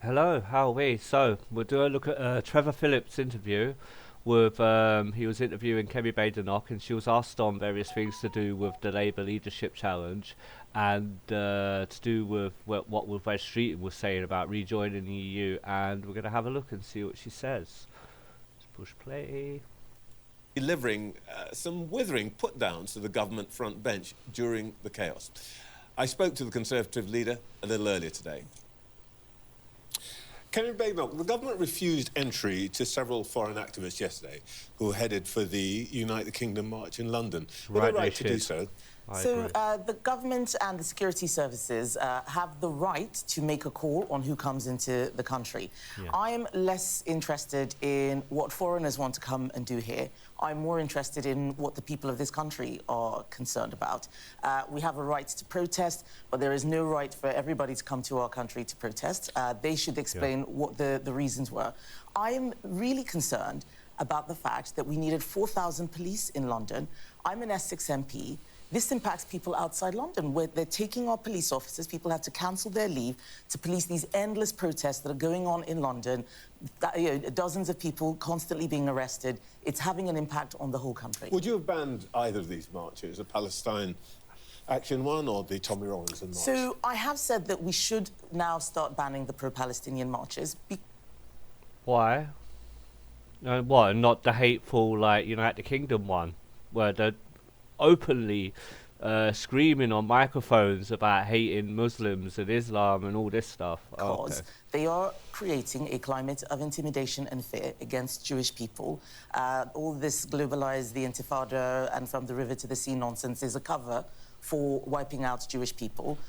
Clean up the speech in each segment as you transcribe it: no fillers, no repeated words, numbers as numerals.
Hello, how are we? So, we'll do a look at Trevor Phillips' interview with, he was interviewing Kemi Badenoch, and she was asked on various things to do with the Labour leadership challenge and to do with what Wes Streeton was saying about rejoining the EU, and we're going to have a look and see what she says. Let's push play. Delivering some withering put-downs to the government front bench during the chaos. I spoke to the Conservative leader a little earlier today. Kemi Badenoch, the government refused entry to several foreign activists yesterday who headed for the Unite the Kingdom march in London. Were they right to do so? So the government and the security services have the right to make a call on who comes into the country. Yeah. I'm less interested in what foreigners want to come and do here. I'm more interested in what the people of this country are concerned about. We have a right to protest, but there is no right for everybody to come to our country to protest. They should explain what the reasons were. I'm really concerned about the fact that we needed 4,000 police in London. I'm an Essex MP. This impacts people outside London, where they're taking our police officers. People have to cancel their leave to police these endless protests that are going on in London. Dozens of people constantly being arrested. It's having an impact on the whole country. Would you have banned either of these marches, the Palestine Action one or the Tommy Robinson march? So I have said that we should now start banning the pro-Palestinian marches. Why? What? Not the hateful, like, United the Kingdom one, where they're openly screaming on microphones about hating Muslims and Islam and all this stuff. Because they are creating a climate of intimidation and fear against Jewish people. All this globalized, the Intifada and from the river to the sea nonsense is a cover for wiping out Jewish people.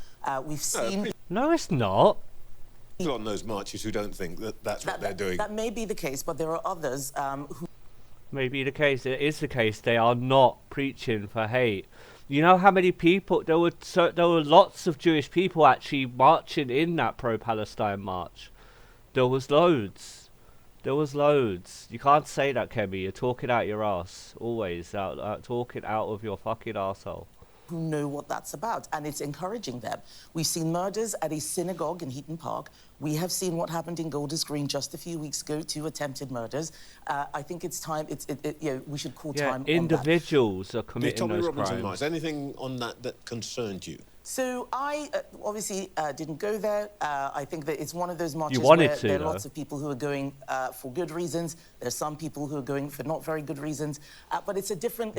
We've seen... No, it's not. On those marches who don't think that that's what they're doing. That may be the case, but there are others who... Maybe the case. It is the case. They are not preaching for hate. You know how many people there were? There were lots of Jewish people actually marching in that pro-Palestine march. There was loads. There was loads. You can't say that, Kemi. You're talking out your ass. Always talking out of your fucking arsehole. Who know what that's about, and it's encouraging them. We've seen murders at a synagogue in Heaton Park. We have seen what happened in Golders Green just a few weeks ago, 2 attempted murders. I think it's time, we should call time on that. Individuals are committing those Robinson crimes. March, anything on that concerned you? So I obviously didn't go there. I think that it's one of those marches where there are lots of people who are going for good reasons. There's some people who are going for not very good reasons. But it's a different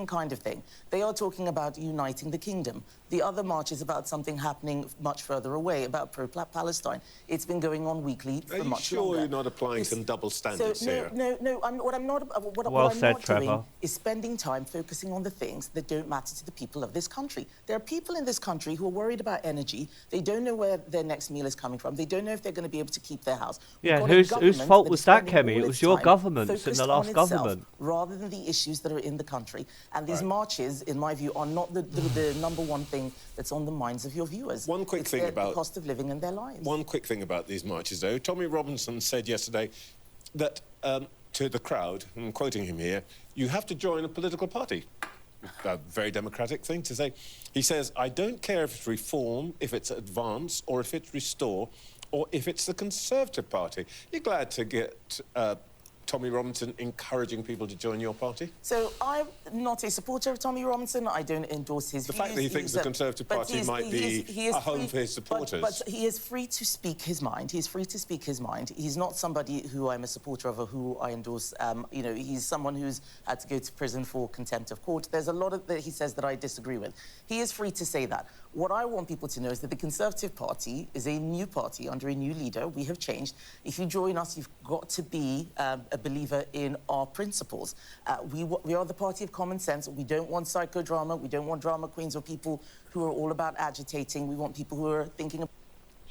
kind of thing. They are talking about uniting the kingdom. The other march is about something happening much further away, about pro-Palestine. It's been going on weekly for much longer. Are you sure you're not applying some double standards here? No. What I'm not doing is spending time focusing on the things that don't matter to the people of this country. There are people in this country who are worried about energy. They don't know where their next meal is coming from. They don't know if they're going to be able to keep their house. Whose fault was that, Kemi? It was your government in the last government. Rather than the issues that are in the country. And these marches, in my view, are not the number one thing that's on the minds of your viewers. One quick thing about the cost of living in their lives. One quick thing about these marches, though. Tommy Robinson said yesterday that to the crowd, I'm quoting him here, you have to join a political party. A very democratic thing to say. He says, I don't care if it's Reform, if it's Advance, or if it's Restore, or if it's the Conservative Party. You're glad to get Tommy Robinson encouraging people to join your party? So I'm not a supporter of Tommy Robinson. I don't endorse his views. The fact that he thinks the Conservative Party might be a home for his supporters. But he is free to speak his mind. He is free to speak his mind. He's not somebody who I'm a supporter of or who I endorse. He's someone who's had to go to prison for contempt of court. There's a lot of that he says that I disagree with. He is free to say that. What I want people to know is that the Conservative Party is a new party under a new leader. We have changed. If you join us, you've got to be a believer in our principles. We are the party of common sense. We don't want psychodrama. We don't want drama queens or people who are all about agitating. We want people who are thinking...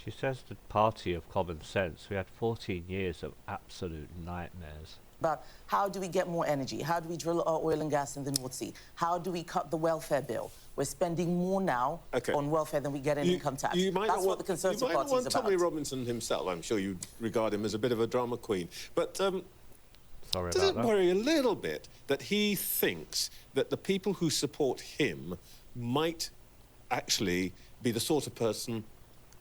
She says the party of common sense. We had 14 years of absolute nightmares. About how do we get more energy? How do we drill our oil and gas in the North Sea? How do we cut the welfare bill? We're spending more now on welfare than we get in income tax. That's what the Conservative Party is about. You might not want Tommy Robinson himself. I'm sure you regard him as a bit of a drama queen. But does it worry a little bit that he thinks that the people who support him might actually be the sort of person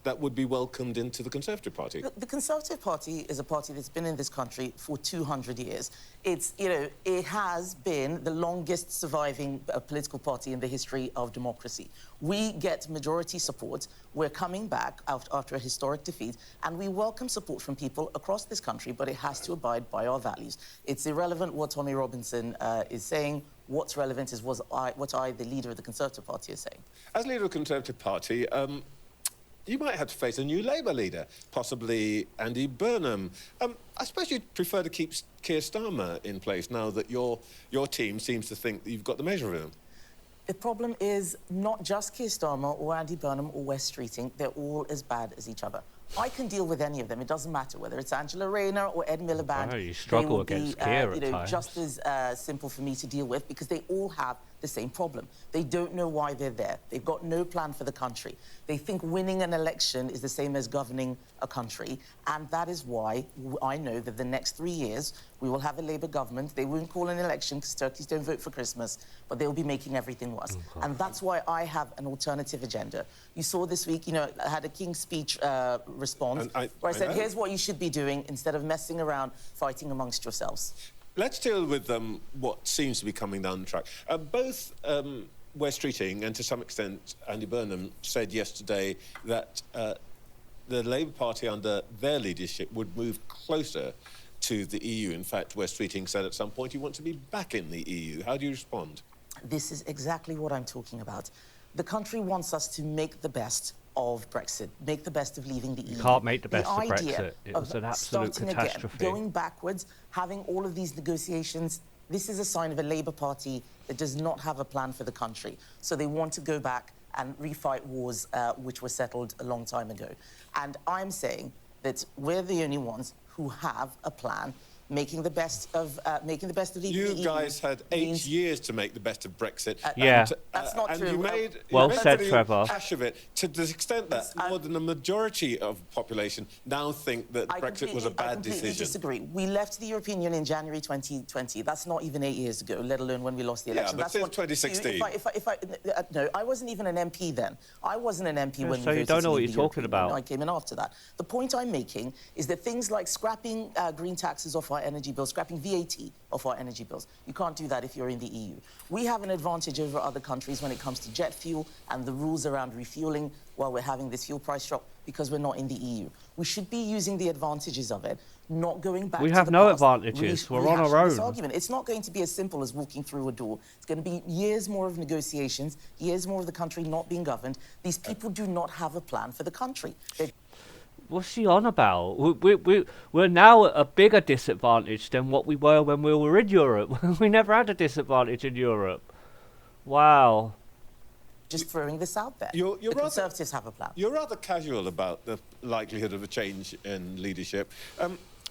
that would be welcomed into the Conservative Party? The Conservative Party is a party that's been in this country for 200 years. It's, you know, it has been the longest surviving political party in the history of democracy. We get majority support. We're coming back after a historic defeat, and we welcome support from people across this country, but it has to abide by our values. It's irrelevant what Tommy Robinson is saying. What's relevant is what I, the leader of the Conservative Party, is saying. As leader of the Conservative Party, you might have to face a new Labour leader, possibly Andy Burnham. I suppose you'd prefer to keep Keir Starmer in place now that your team seems to think that you've got the measure of him. The problem is not just Keir Starmer or Andy Burnham or Wes Streeting. They're all as bad as each other. I can deal with any of them. It doesn't matter whether it's Angela Rayner or Ed Miliband. Oh, you struggle against Keir at times. Just as simple for me to deal with, because they all have the same problem. They don't know why they're there. They've got no plan for the country. They think winning an election is the same as governing a country, and that is why I know that the next 3 years we will have a Labour government. They won't call an election because turkeys don't vote for Christmas, but they'll be making everything worse. And that's why I have an alternative agenda. You saw this week, you know, I had a King's Speech response where I said, here's what you should be doing instead of messing around fighting amongst yourselves. Let's deal with what seems to be coming down the track. Both Wes Streeting and, to some extent, Andy Burnham said yesterday that the Labour Party under their leadership would move closer to the EU. In fact, Wes Streeting said at some point he wants to be back in the EU. How do you respond? This is exactly what I'm talking about. The country wants us to make the best of Brexit, make the best of leaving the EU. You can't make the best of Brexit. It was an absolute catastrophe. Again, going backwards, having all of these negotiations, this is a sign of a Labour Party that does not have a plan for the country. So they want to go back and refight wars which were settled a long time ago. And I'm saying that we're the only ones who have a plan. Making the best of the EU. You guys had 8 years to make the best of Brexit. Yeah. That's not true. And you made well said, Trevor. Cash of it to the extent that more than the majority of the population now think that Brexit was a bad decision. I disagree. We left the European Union in January 2020. That's not even 8 years ago, let alone when we lost the election. Yeah, but since 2016. No, I wasn't even an MP then. I wasn't an MP when so you don't know what you're talking about. I came in after that. The point I'm making is that things like scrapping green taxes off our energy bills, scrapping VAT off our energy bills. You can't do that if you're in the EU. We have an advantage over other countries when it comes to jet fuel and the rules around refueling while we're having this fuel price shock because we're not in the EU. We should be using the advantages of it, not going back to the past. We have no advantages. We're on our own. Argument. It's not going to be as simple as walking through a door. It's going to be years more of negotiations, years more of the country not being governed. These people do not have a plan for the country. What's she on about? We're now at a bigger disadvantage than what we were when we were in Europe. We never had a disadvantage in Europe. Wow. Just throwing this out there. The Conservatives have a plan. You're rather casual about the likelihood of a change in leadership.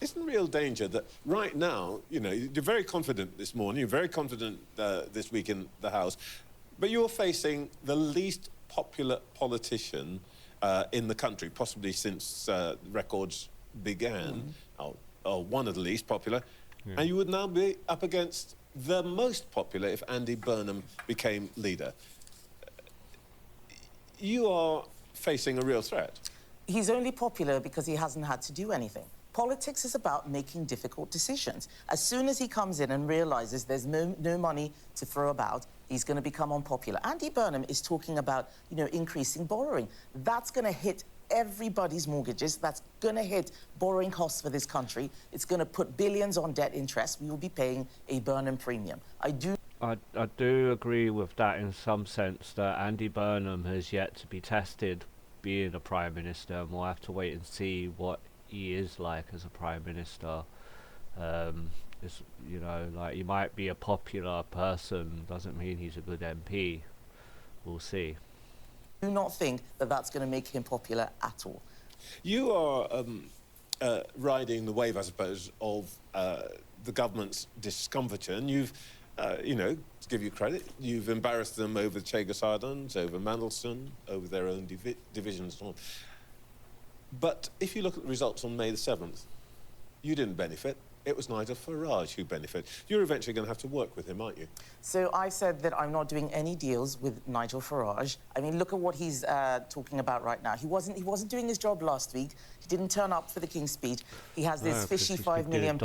Isn't real danger that right now, you know, you're very confident this morning, you're very confident this week in the House, but you're facing the least popular politician in the country, possibly since records began, or one of the least popular, and you would now be up against the most popular if Andy Burnham became leader. You are facing a real threat. He's only popular because he hasn't had to do anything. Politics is about making difficult decisions. As soon as he comes in and realizes there's no money to throw about, he's going to become unpopular. Andy Burnham is talking about, you know, increasing borrowing. That's going to hit everybody's mortgages. That's going to hit borrowing costs for this country. It's going to put billions on debt interest. We will be paying a Burnham premium. I do agree with that in some sense, that Andy Burnham has yet to be tested being a Prime Minister, and we'll have to wait and see what he is like as a Prime Minister. It's, you know, like, he might be a popular person, doesn't mean he's a good MP. We'll see. Do not think that that's going to make him popular at all. You are riding the wave, I suppose, of the government's discomfiture, and you've, you know, to give you credit, you've embarrassed them over Chagos Islands, over Mandelson, over their own divisions and so on. But if you look at the results on May the 7th, you didn't benefit. it was Nigel Farage who benefited. You're eventually going to have to work with him, aren't you? So I said that I'm not doing any deals with Nigel Farage. I mean, look at what he's talking about right now. He wasn't doing his job last week. He didn't turn up for the King's Speech. He has this fishy £5 million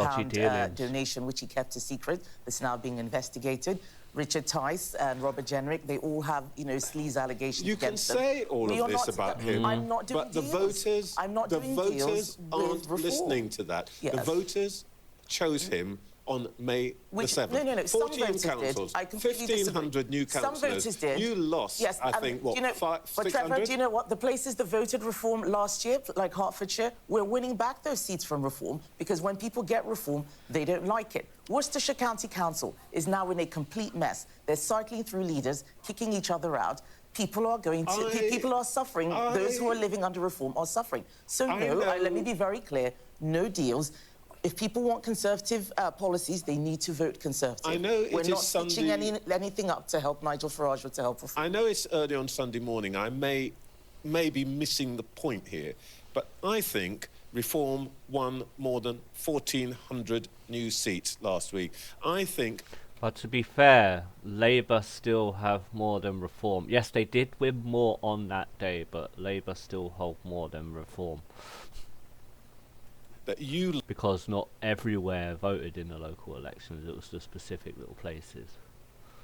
donation, which he kept a secret, that's now being investigated. Richard Tice and Robert Jenrick, they all have, sleaze allegations against them. You can say all of this about him, I'm not doing but the deals. voters, I'm not doing deals aren't with listening to that. Yes. The voters chose him on May the 7th. No. 14 councils, 1,500 new councillors. Some voters did. You lost, yes, I think, what, 600? But Trevor, do you know what? The places that voted Reform last year, like Hertfordshire, we're winning back those seats from Reform because when people get Reform, they don't like it. Worcestershire County Council is now in a complete mess. They're cycling through leaders, kicking each other out. People are people are suffering. Those who are living under Reform are suffering. So let me be very clear, no deals. If people want Conservative policies, they need to vote Conservative. I know We're it not is Sunday. stitching anything up to help Nigel Farage or to help Reform. I know it's early on Sunday morning. I may be missing the point here, but I think Reform won more than 1,400 new seats last week. I think... But to be fair, Labour still have more than Reform. Yes, they did win more on that day, but Labour still hold more than Reform. That you... Because not everywhere voted in the local elections, it was the specific little places.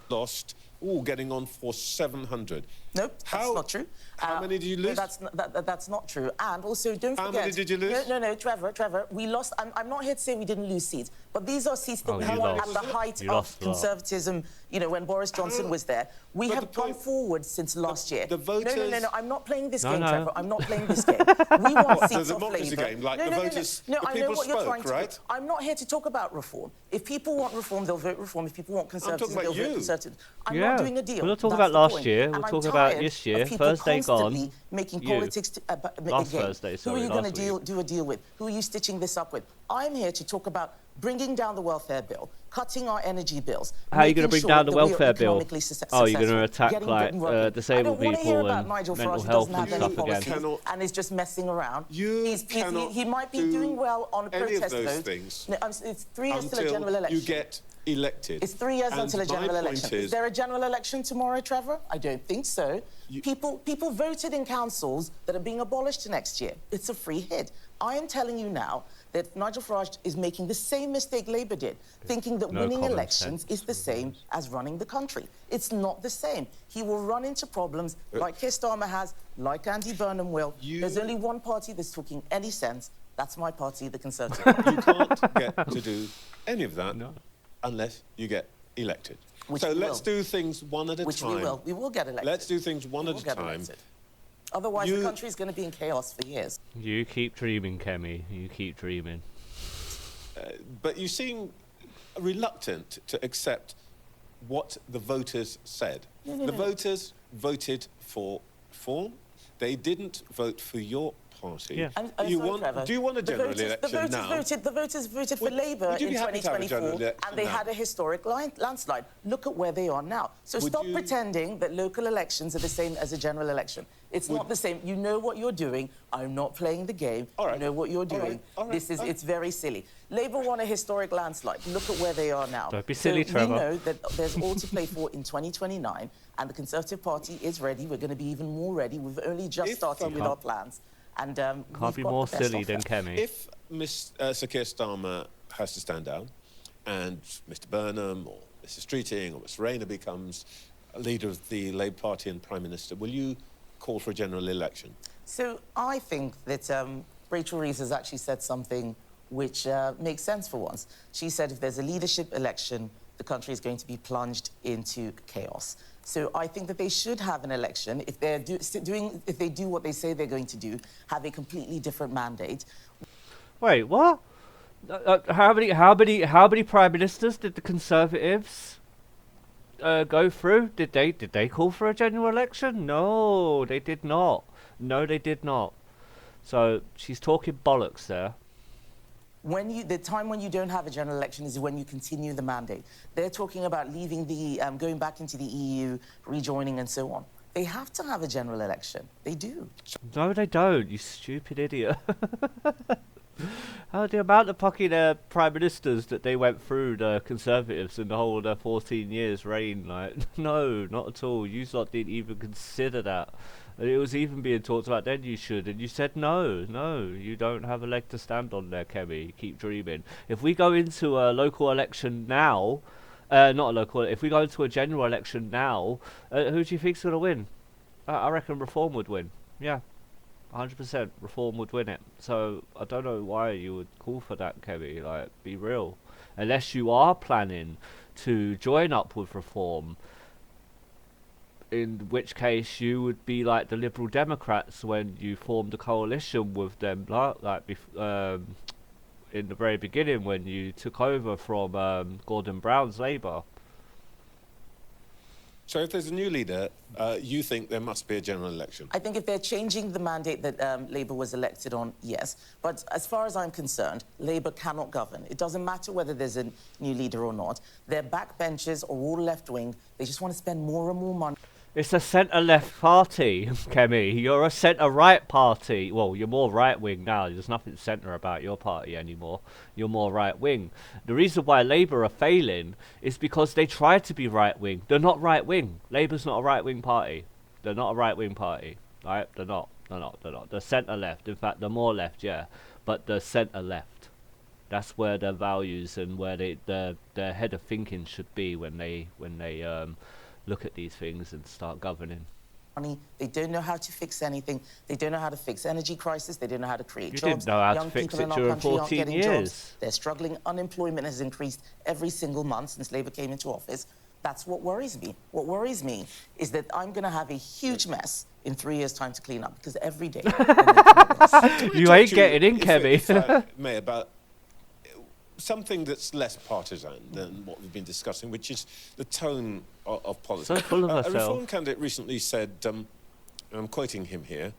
Lost, getting on for 700. Nope, that's not true. How many did you lose? No, that's not true. And also, don't forget... How many did you lose? No, Trevor, we lost... I'm not here to say we didn't lose seats, but these are seats that we won at the height of conservatism, when Boris Johnson was there. We have gone forward since last year. The voters... No, I'm not playing this game, Trevor. I'm not playing this game. We won seats off Labour. Game, like the voters... No, I know what you're trying to do. Right? I'm not here to talk about Reform. If people want Reform, they'll vote Reform. If people want Conservatives, they'll vote Conservative. I'm not doing a deal. We're not talking about last year. We're talking about this year. Thursday gone. Making politics last Thursday, who are you going to do a deal with? Who are you stitching this up with? I'm here to talk about bringing down the welfare bill, cutting our energy bills. How are you going to bring down the welfare bill? Oh, you're going to attack like disabled people and mental health and stuff again. And is just messing around. He might be doing well on a protest vote. Things it's 3 years till a general election. You get elected. It's 3 years until a general election. Is there a general election tomorrow, Trevor? I don't think so. People voted in councils that are being abolished next year. It's a free hit. I am telling you now that Nigel Farage is making the same mistake Labour did, thinking that winning elections is the same as running the country. It's not the same. He will run into problems like Keir Starmer has, like Andy Burnham will. There's only one party that's talking any sense. That's my party, the Conservative Party. You can't get to do any of that unless you get elected. So let's do things one at a time. Which we will. We will get elected. Let's do things one at a time. Otherwise, the country is going to be in chaos for years. You keep dreaming, Kemi. You keep dreaming. But you seem reluctant to accept what the voters said. The voters voted for Reform. They didn't vote for your party. Yeah. Do you want a general election now? The voters voted for Labour in 2024, and they had a historic landslide. Look at where they are now. So stop pretending that local elections are the same as a general election. It's not the same. You know what you're doing. I'm not playing the game. You know what you're doing. It's very silly. Labour won a historic landslide. Look at where they are now. Don't be silly, Trevor. We know that there's all to play for in 2029, and the Conservative Party is ready. We're going to be even more ready. We've only just started with our plans. And can't be more silly than Kemi. If Sir Keir Starmer has to stand down, and Mr. Burnham or Mr. Streeting or Mr. Rayner becomes a leader of the Labour Party and Prime Minister, will you call for a general election? So I think that Rachel Reeves has actually said something which makes sense for once. She said if there's a leadership election, the country is going to be plunged into chaos. So I think that they should have an election if they do what they say they're going to do, have a completely different mandate. Wait, what? How many prime ministers did the Conservatives go through? Did they call for a general election? No, they did not. No, they did not. So she's talking bollocks there. The time when you don't have a general election is when you continue the mandate. They're talking about leaving going back into the EU, rejoining and so on. They have to have a general election. They do. No, they don't, you stupid idiot. Oh, the amount of fucking prime ministers that they went through, the Conservatives, in the whole of their 14 years reign, like, no, not at all. You lot didn't even consider that. And it was even being talked about then you should, and you said no, you don't have a leg to stand on there, Kemi. Keep dreaming. If we go into a local election now, not a local, if we go into a general election now, who do you think's going to win? I reckon Reform would win. Yeah. 100% Reform would win it. So I don't know why you would call for that, Kemi. Like, be real. Unless you are planning to join up with Reform, in which case you would be like the Liberal Democrats when you formed a coalition with them, in the very beginning when you took over from Gordon Brown's Labour. So if there's a new leader, you think there must be a general election? I think if they're changing the mandate that Labour was elected on, yes. But as far as I'm concerned, Labour cannot govern. It doesn't matter whether there's a new leader or not. Their backbenchers are all left-wing. They just want to spend more and more money. It's a centre-left party, Kemi. You're a centre-right party. Well, you're more right-wing now. There's nothing centre about your party anymore. You're more right-wing. The reason why Labour are failing is because they try to be right-wing. They're not right-wing. Labour's not a right-wing party. They're not a right-wing party. Right? They're not. They're centre-left. In fact, they're more left, yeah. But they're centre-left. That's where their values and where their head of thinking should be when they look at these things and start governing. They don't know how to fix anything. They don't know how to fix energy crisis. They don't know how to create jobs. You didn't know how Young to fix people it in our during country aren't 14 getting years. jobs. They're struggling. Unemployment has increased every single month since Labour came into office. That's what worries me. What worries me is that I'm going to have a huge mess in 3 years' time to clean up, because every day... You ain't getting in, Kemi. May, about something that's less partisan than what we've been discussing, which is the tone of politics. So full of A herself. Reform candidate recently said, I'm quoting him here,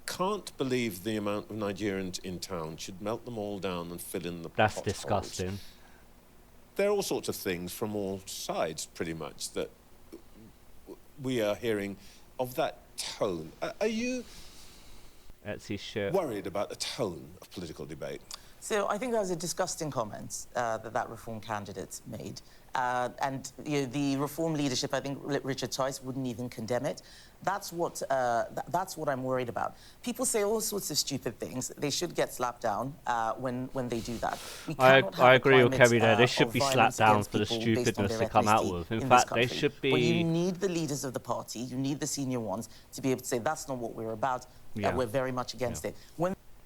"Can't believe the amount of Nigerians in town, should melt them all down and fill in the That's potholes." disgusting. There are all sorts of things from all sides, pretty much, that we are hearing of that tone. Are you That's his shit. worried about the tone of political debate? So I think that was a disgusting comment that Reform candidate made. And the Reform leadership, I think Richard Tice wouldn't even condemn it. That's what I'm worried about. People say all sorts of stupid things. They should get slapped down when they do that. I agree with Kemi there. They should be slapped down for the stupidness they come out with. In fact, they should be... But you need the leaders of the party, you need the senior ones, to be able to say, that's not what we're about. We're very much against it.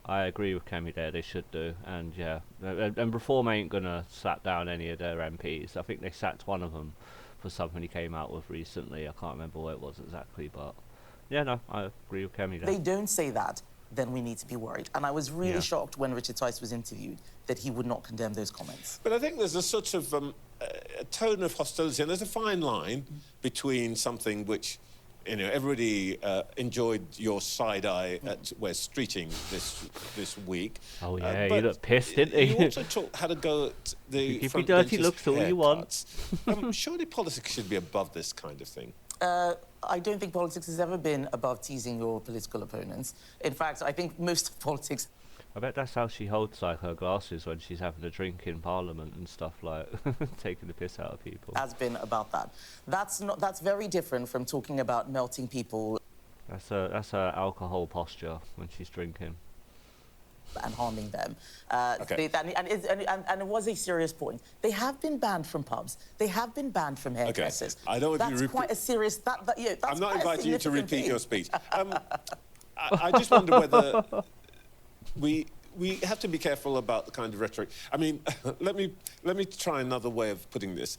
I agree with Kemi there, they should do, and yeah, and Reform ain't gonna slap down any of their MPs. I think they sacked one of them for something he came out with recently. I can't remember what it was exactly, but yeah, no, I agree with Kemi there. They don't say that, then we need to be worried. And I was really shocked when Richard Tice was interviewed that he would not condemn those comments. But I think there's a sort of a tone of hostility, and there's a fine line between something which, everybody enjoyed your side eye at West Streeting this week. Oh yeah, you look pissed, didn't you? You also had a go at the give me dirty looks all you want. Surely politics should be above this kind of thing. I don't think politics has ever been above teasing your political opponents. In fact, I think most of politics... I bet that's how she holds like her glasses when she's having a drink in Parliament and stuff, like taking the piss out of people. Has been about that. That's very different from talking about melting people. That's her alcohol posture when she's drinking. And harming them. Okay. And it was a serious point. They have been banned from pubs. They have been banned from hairdressers. Okay. I know if that's quite a serious... that's I'm not inviting you to repeat your speech. I just wonder whether we have to be careful about the kind of rhetoric. I mean, let me try another way of putting this.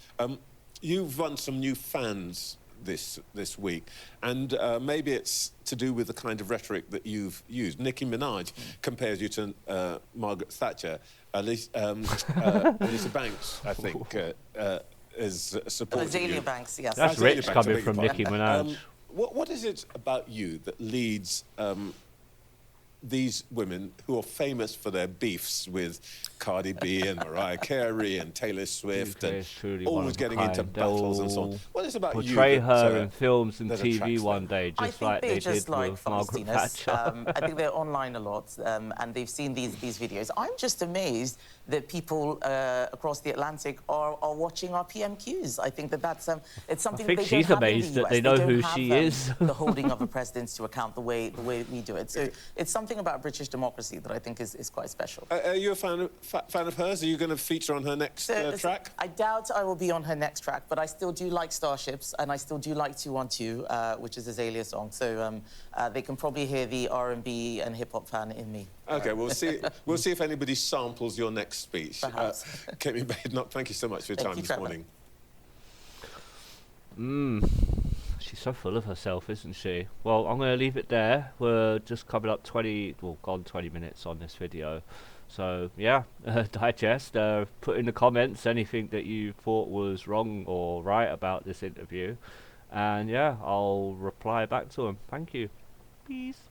You've won some new fans this week, and maybe it's to do with the kind of rhetoric that you've used. Nicki Minaj compares you to Margaret Thatcher. Elisa Banks, I think, is supporting Azalea you. Banks, yes. That's Azalea rich Banks, coming from Nicki Minaj. What is it about you that leads these women who are famous for their beefs with Cardi B and Mariah Carey and Taylor Swift UK and is truly one always of a getting into kind. battles and so on. They'll What is it about you portray that, her in films and that TV attracts one them? day, I just think like they they just did like with Margaret feistiness. Thatcher. I think they're online a lot, and they've seen these videos. I'm just amazed that people across the Atlantic are watching our PMQs. I think that's it's something think that they she's don't have in amazed the that US. they know don't who have, she is. the holding of a president to account the way we do it. So it's something about British democracy that I think is quite special. Are you a fan of hers? Are you going to feature on her next track? I doubt I will be on her next track, but I still do like Starships, and I still do like 212, which is Azalea song. So they can probably hear the R&B and hip hop fan in me. Okay, we'll see. We'll see if anybody samples your next speech. Perhaps. Kemi Badenoch, thank you so much for your time this morning. She's so full of herself, isn't she? Well, I'm going to leave it there. We're just coming up gone 20 minutes on this video. So, yeah, digest. Put in the comments anything that you thought was wrong or right about this interview. And, yeah, I'll reply back to them. Thank you. Peace.